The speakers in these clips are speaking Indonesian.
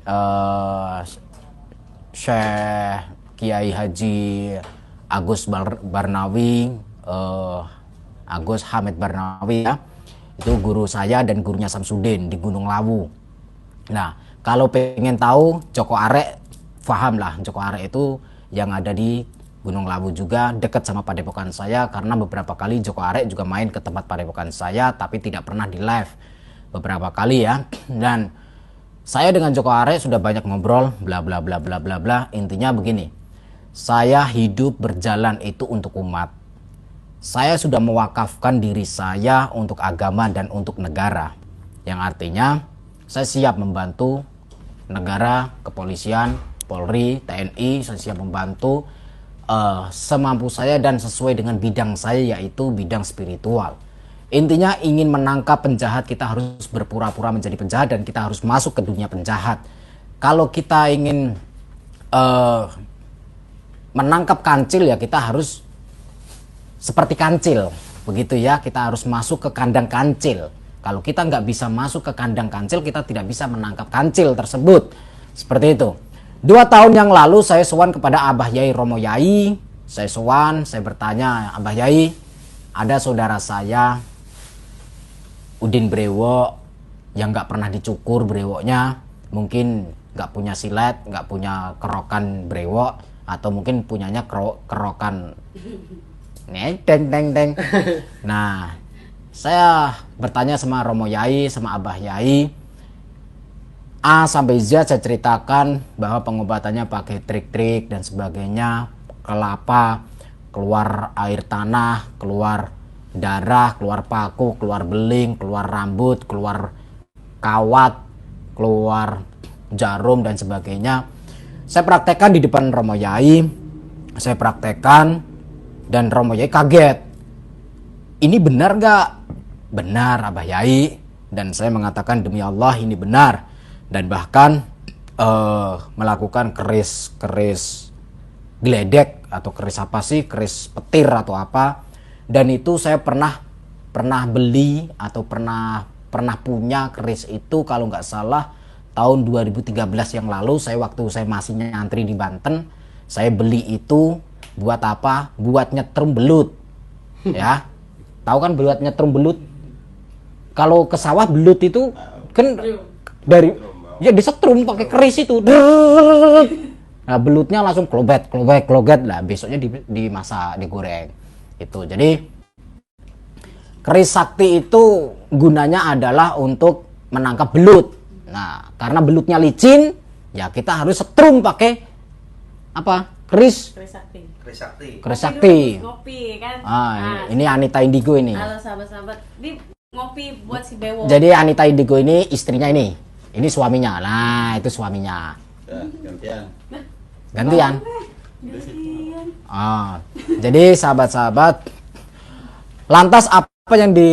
eh, Syekh Kiai Haji Agus Barnawi, Agus Hamid Barnawi ya. Itu guru saya dan gurunya Samsudin di Gunung Lawu. Nah, kalau pengen tahu Joko Arek, paham lah Joko Arek itu yang ada di Gunung Lawu juga, dekat sama padepokan saya, karena beberapa kali Joko Arek juga main ke tempat padepokan saya tapi tidak pernah di live beberapa kali ya. Dan saya dengan Joko Arek sudah banyak ngobrol bla bla bla bla bla bla. Intinya begini, saya hidup berjalan itu untuk umat. Saya sudah mewakafkan diri saya untuk agama dan untuk negara, yang artinya saya siap membantu negara, kepolisian, Polri, TNI. Saya siap membantu semampu saya dan sesuai dengan bidang saya, yaitu bidang spiritual. Intinya ingin menangkap penjahat, kita harus berpura-pura menjadi penjahat dan kita harus masuk ke dunia penjahat. Kalau kita ingin menangkap kancil, ya kita harus seperti kancil, begitu ya. Kita harus masuk ke kandang kancil. Kalau kita nggak bisa masuk ke kandang kancil, kita tidak bisa menangkap kancil tersebut. Seperti itu. 2 tahun yang lalu saya sowan kepada Abah Yai Romo Yai. Saya sowan, saya bertanya, Abah Yai, ada saudara saya Udin Brewok yang nggak pernah dicukur brewoknya, mungkin nggak punya silet, nggak punya kerokan brewok, atau mungkin punyanya kerokan deng. Nah, saya bertanya sama Romo Yai, sama Abah Yai, A sampai Z saya ceritakan bahwa pengobatannya pakai trik-trik dan sebagainya, kelapa, keluar air tanah, keluar darah, keluar paku, keluar beling, keluar rambut, keluar kawat, keluar jarum dan sebagainya. Saya praktekkan di depan Romo Yai, saya praktekkan dan Romo Yai kaget. Ini benar gak? Benar Abah Yai. Dan saya mengatakan demi Allah ini benar. Dan bahkan melakukan keris geledek atau keris apa sih, keris petir atau apa. Dan itu saya pernah beli atau pernah punya keris itu kalau nggak salah tahun 2013 yang lalu. Waktu saya masih nyantri di Banten, saya beli itu buat apa? Buat nyetrum belut. Ya. Tahu kan buat nyetrum belut? Kalau ke sawah belut itu kan dari ya disetrum pakai keris itu. Nah, belutnya langsung kloget lah, besoknya dimasak, digoreng. Itu. Jadi keris sakti itu gunanya adalah untuk menangkap belut. Nah, karena belutnya licin, ya kita harus setrum pakai apa? Keris sakti. Ngopi kan. Ini Anita Indigo ini. Halo sahabat-sahabat. Ini ngopi buat si Bewo. Jadi Anita Indigo ini istrinya ini. Ini suaminya. Nah, itu suaminya. Gantian. Jadi sahabat-sahabat, lantas apa yang di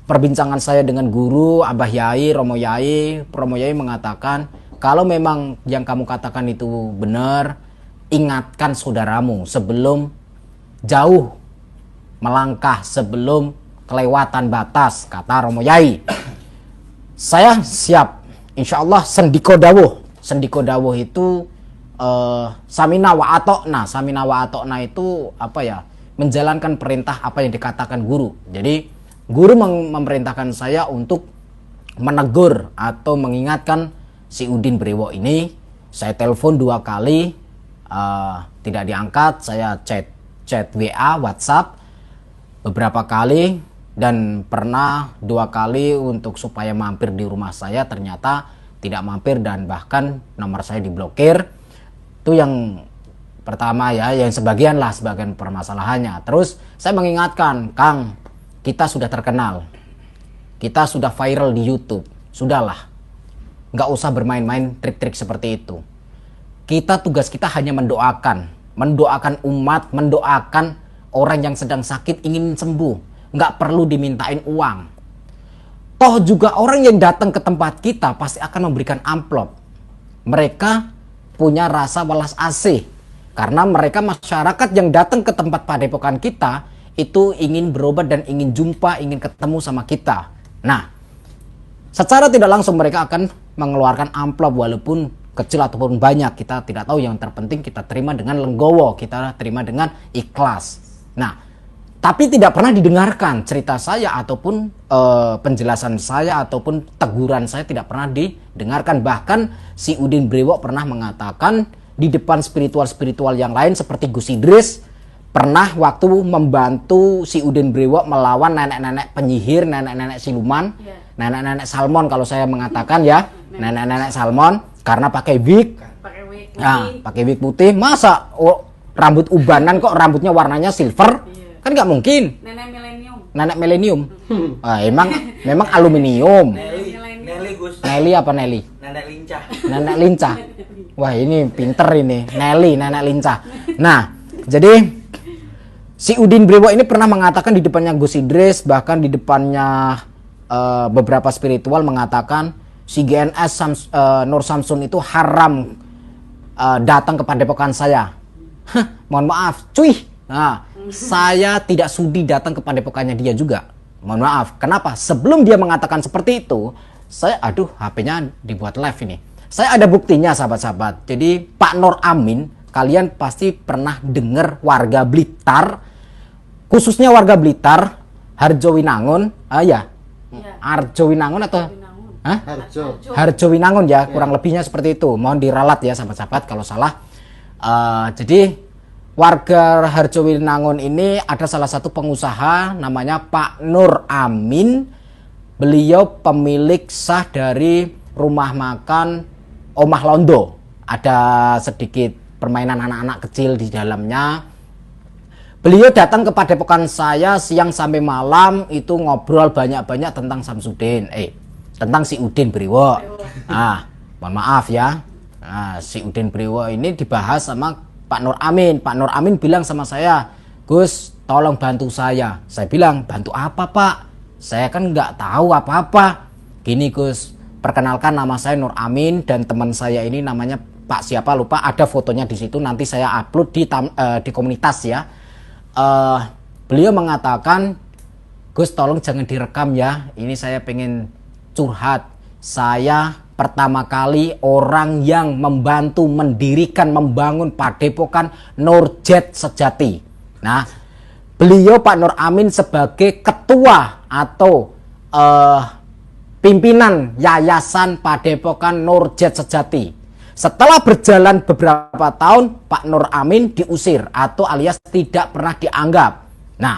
perbincangan saya dengan guru Abah Yai, Romo Yai mengatakan, kalau memang yang kamu katakan itu benar, ingatkan saudaramu sebelum jauh melangkah, sebelum kelewatan batas, kata Romo Yai. Saya siap, insya Allah. Sendiko dawuh itu samina wa atokna itu apa ya, menjalankan perintah apa yang dikatakan guru. Jadi guru memerintahkan saya untuk menegur atau mengingatkan si Udin Brewok ini. Saya telepon 2 kali, tidak diangkat. Saya chat WA, WhatsApp beberapa kali, dan pernah 2 kali untuk supaya mampir di rumah saya, ternyata tidak mampir dan bahkan nomor saya diblokir. Itu yang pertama ya, yang sebagian permasalahannya. Terus saya mengingatkan, Kang, kita sudah terkenal, kita sudah viral di YouTube, sudahlah, nggak usah bermain-main trik-trik seperti itu. Tugas kita hanya mendoakan umat, mendoakan orang yang sedang sakit ingin sembuh. Nggak perlu dimintain uang. Toh juga orang yang datang ke tempat kita pasti akan memberikan amplop. Mereka punya rasa welas asih. Karena mereka masyarakat yang datang ke tempat padepokan kita itu ingin berobat dan ingin jumpa, ingin ketemu sama kita. Nah, secara tidak langsung mereka akan mengeluarkan amplop walaupun kecil ataupun banyak, kita tidak tahu, yang terpenting kita terima dengan lenggowo, kita terima dengan ikhlas. Nah, tapi tidak pernah didengarkan cerita saya ataupun penjelasan saya ataupun teguran saya tidak pernah didengarkan. Bahkan si Udin Brewok pernah mengatakan di depan spiritual yang lain seperti Gus Idris pernah waktu membantu si Udin Brewok melawan nenek-nenek penyihir, nenek-nenek siluman, nenek-nenek salmon kalau saya mengatakan ya, nenek-nenek salmon karena pakai wig. Pakai wig putih. Nah, pakai wig putih, masa rambut ubanan kok rambutnya warnanya silver? Kan nggak mungkin. Nenek milenium. Nenek milenium. Memang aluminium. Nelly Gus. Nelly apa Nelly? Nenek lincah. Nenek lincah. Wah, ini pinter ini. Nelly, nenek lincah. Nah, jadi si Udin Brewok ini pernah mengatakan di depannya Gus Idris, bahkan di depannya beberapa spiritual mengatakan si GNS Nur Samsun itu haram datang ke padepokan saya. Mohon maaf, cuy. Nah, saya tidak sudi datang ke padepokannya dia juga. Mohon maaf. Kenapa? Sebelum dia mengatakan seperti itu, saya HP-nya dibuat live ini. Saya ada buktinya, sahabat-sahabat. Jadi Pak Nur Amin, kalian pasti pernah dengar warga Blitar, khususnya warga Blitar, Harjowinangun, Harjowinangun atau Harjowinangun ya, kurang lebihnya seperti itu. Mohon diralat ya, sahabat-sahabat kalau salah. Jadi warga Harjowinangun ini ada salah satu pengusaha namanya Pak Nur Amin. Beliau pemilik sah dari rumah makan Omah Londo. Ada sedikit permainan anak-anak kecil di dalamnya. Beliau datang ke padepokan saya siang sampai malam, itu ngobrol banyak-banyak tentang Samsudin, tentang si Udin Brewok. Mohon maaf ya. Si Udin Brewok ini dibahas sama Pak Nur Amin. Pak Nur Amin bilang sama saya, Gus, tolong bantu saya. Saya bilang, bantu apa Pak? Saya kan nggak tahu apa-apa. Gini Gus, perkenalkan nama saya Nur Amin dan teman saya ini namanya Pak siapa lupa. Ada fotonya di situ. Nanti saya upload di komunitas ya. Beliau mengatakan, Gus tolong jangan direkam ya. Ini saya pengen curhat. Saya pertama kali orang yang membantu mendirikan, membangun padepokan Nurjet Sejati. Nah, beliau Pak Nur Amin sebagai ketua atau pimpinan Yayasan Padepokan Nurjet Sejati. Setelah berjalan beberapa tahun, Pak Nur Amin diusir atau alias tidak pernah dianggap. Nah,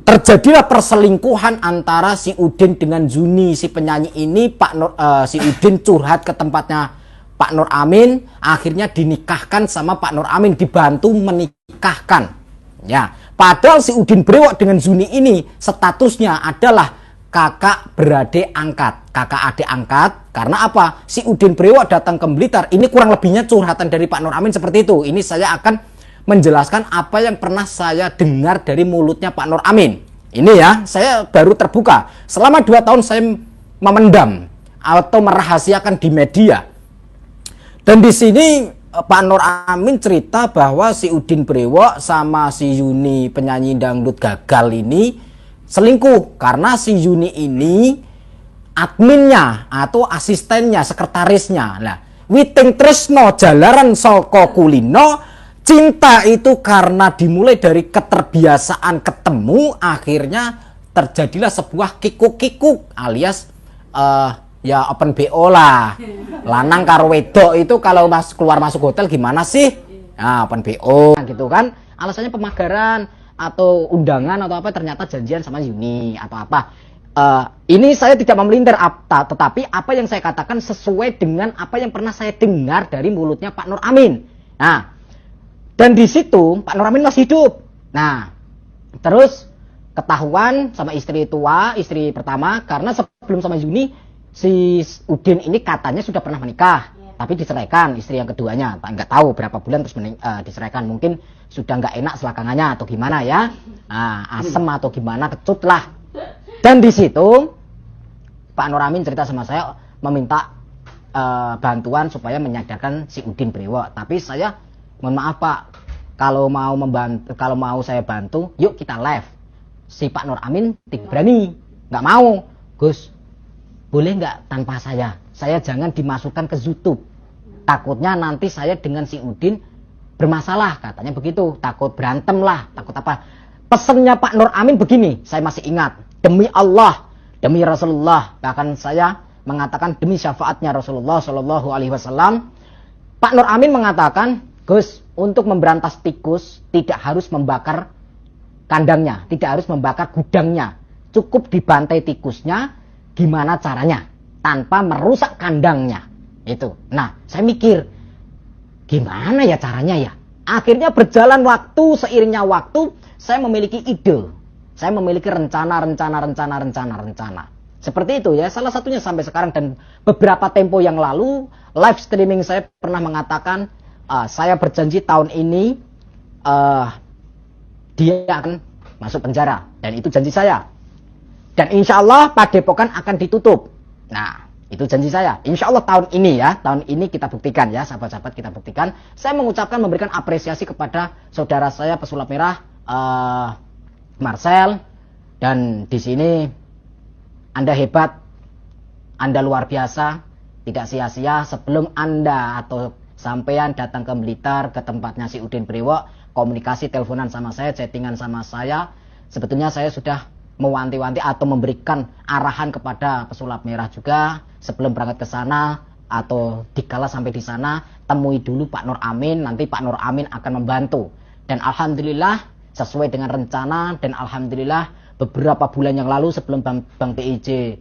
terjadilah perselingkuhan antara si Udin dengan Zuni, si penyanyi ini. Si Udin curhat ke tempatnya Pak Nur Amin, akhirnya dinikahkan sama Pak Nur Amin, dibantu menikahkan. Ya, padahal si Udin Brewok dengan Zuni ini statusnya adalah kakak beradik angkat, kakak adik angkat. Karena apa? Si Udin Brewok datang ke Blitar. Ini kurang lebihnya curhatan dari Pak Nur Amin seperti itu. Ini saya akan menjelaskan apa yang pernah saya dengar dari mulutnya Pak Nur Amin. Ini ya, saya baru terbuka. Selama 2 tahun saya memendam atau merahasiakan di media. Dan di sini Pak Nur Amin cerita bahwa si Udin Brewok sama si Yuni penyanyi dangdut gagal ini selingkuh karena si Yuni ini adminnya atau asistennya, sekretarisnya. Nah, witing tresno jalaran saka kulino. Cinta itu karena dimulai dari keterbiasaan ketemu, akhirnya terjadilah sebuah kikuk-kikuk alias ya open BO lah. Lanang karo wedok itu kalau keluar masuk hotel gimana sih? Nah, open BO gitu kan. Alasannya pemagaran atau undangan atau apa, ternyata janjian sama Yuni atau apa. Ini saya tidak memelintir, tetapi apa yang saya katakan sesuai dengan apa yang pernah saya dengar dari mulutnya Pak Nur Amin. Nah, dan di situ Pak Nur Amin masih hidup. Nah, terus ketahuan sama istri tua, istri pertama, karena sebelum sama Yuni si Udin ini katanya sudah pernah menikah, tapi diceraikan istri yang keduanya. Nggak tahu berapa bulan terus diceraikan. Mungkin sudah nggak enak selakangannya atau gimana ya. Nah, asem atau gimana, kecut lah. Dan di situ Pak Nur Amin cerita sama saya meminta bantuan supaya menyadarkan si Udin Brewok. Tapi saya, mohon maaf Pak, kalau mau saya bantu, yuk kita live. Si Pak Nur Amin tidak berani, nggak mau. Gus, boleh nggak tanpa saya? Saya jangan dimasukkan ke YouTube. Takutnya nanti saya dengan si Udin bermasalah, katanya begitu. Takut berantem lah, takut apa. Pesannya Pak Nur Amin begini, saya masih ingat. Demi Allah, demi Rasulullah, bahkan saya mengatakan demi syafaatnya Rasulullah Shallallahu Alaihi Wasallam. Pak Nur Amin mengatakan, Gus, untuk memberantas tikus tidak harus membakar kandangnya, tidak harus membakar gudangnya, cukup dibantai tikusnya. Gimana caranya tanpa merusak kandangnya itu. Nah, saya mikir gimana ya caranya ya. Akhirnya berjalan waktu, seiringnya waktu saya memiliki ide, saya memiliki rencana. Seperti itu ya, salah satunya sampai sekarang. Dan beberapa tempo yang lalu live streaming saya pernah mengatakan saya berjanji tahun ini dia akan masuk penjara, dan itu janji saya. Dan insya Allah Padepokan akan ditutup. Nah, itu janji saya. Insya Allah tahun ini ya, tahun ini kita buktikan ya, sahabat-sahabat, kita buktikan. Saya mengucapkan, memberikan apresiasi kepada saudara saya pesulap merah Marcel. Dan di sini Anda hebat, Anda luar biasa, tidak sia-sia. Sebelum Anda atau sampean datang ke Blitar, ke tempatnya si Udin Brewok, komunikasi, teleponan sama saya, chattingan sama saya, sebetulnya saya sudah mewanti-wanti atau memberikan arahan kepada pesulap merah juga sebelum berangkat ke sana, atau dikala sampai di sana temui dulu Pak Nur Amin, nanti Pak Nur Amin akan membantu. Dan alhamdulillah sesuai dengan rencana, dan alhamdulillah beberapa bulan yang lalu sebelum Bang PIJ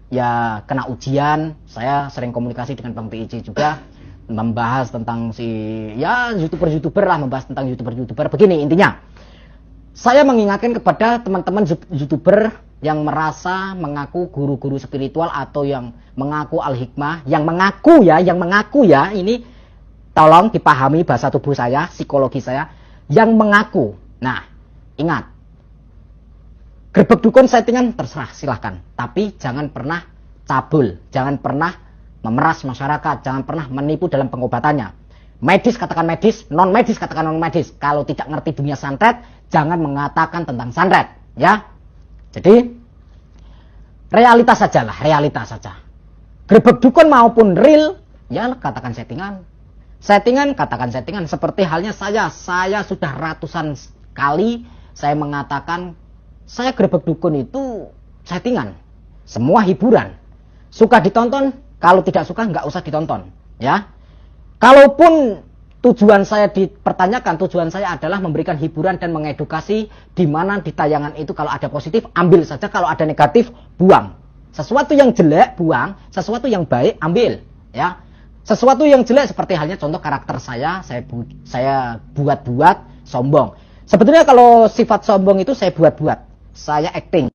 ya kena ujian, saya sering komunikasi dengan Bang PIJ juga, membahas tentang si ya youtuber lah, membahas tentang youtuber. Begini intinya, saya mengingatkan kepada teman-teman youtuber yang merasa mengaku guru-guru spiritual atau yang mengaku al-hikmah, yang mengaku ya, ini tolong dipahami bahasa tubuh saya, psikologi saya, yang mengaku. Nah, ingat, gerbek dukun settingan terserah, silahkan, tapi jangan pernah cabul, jangan pernah memeras masyarakat, jangan pernah menipu dalam pengobatannya. Medis katakan medis, non medis katakan non medis. Kalau tidak ngerti dunia santet, jangan mengatakan tentang santet, ya. Jadi realitas saja. Gerbek dukun maupun real, ya katakan settingan. Settingan katakan settingan. Seperti halnya saya sudah ratusan kali saya mengatakan saya gerbek dukun itu settingan. Semua hiburan. Suka ditonton, kalau tidak suka nggak usah ditonton, ya. Kalaupun tujuan saya dipertanyakan, tujuan saya adalah memberikan hiburan dan mengedukasi, di mana di tayangan itu kalau ada positif, ambil saja, kalau ada negatif, buang. Sesuatu yang jelek, buang. Sesuatu yang baik, ambil. Ya. Sesuatu yang jelek seperti halnya contoh karakter saya buat-buat, sombong. Sebetulnya kalau sifat sombong itu saya buat-buat. Saya acting.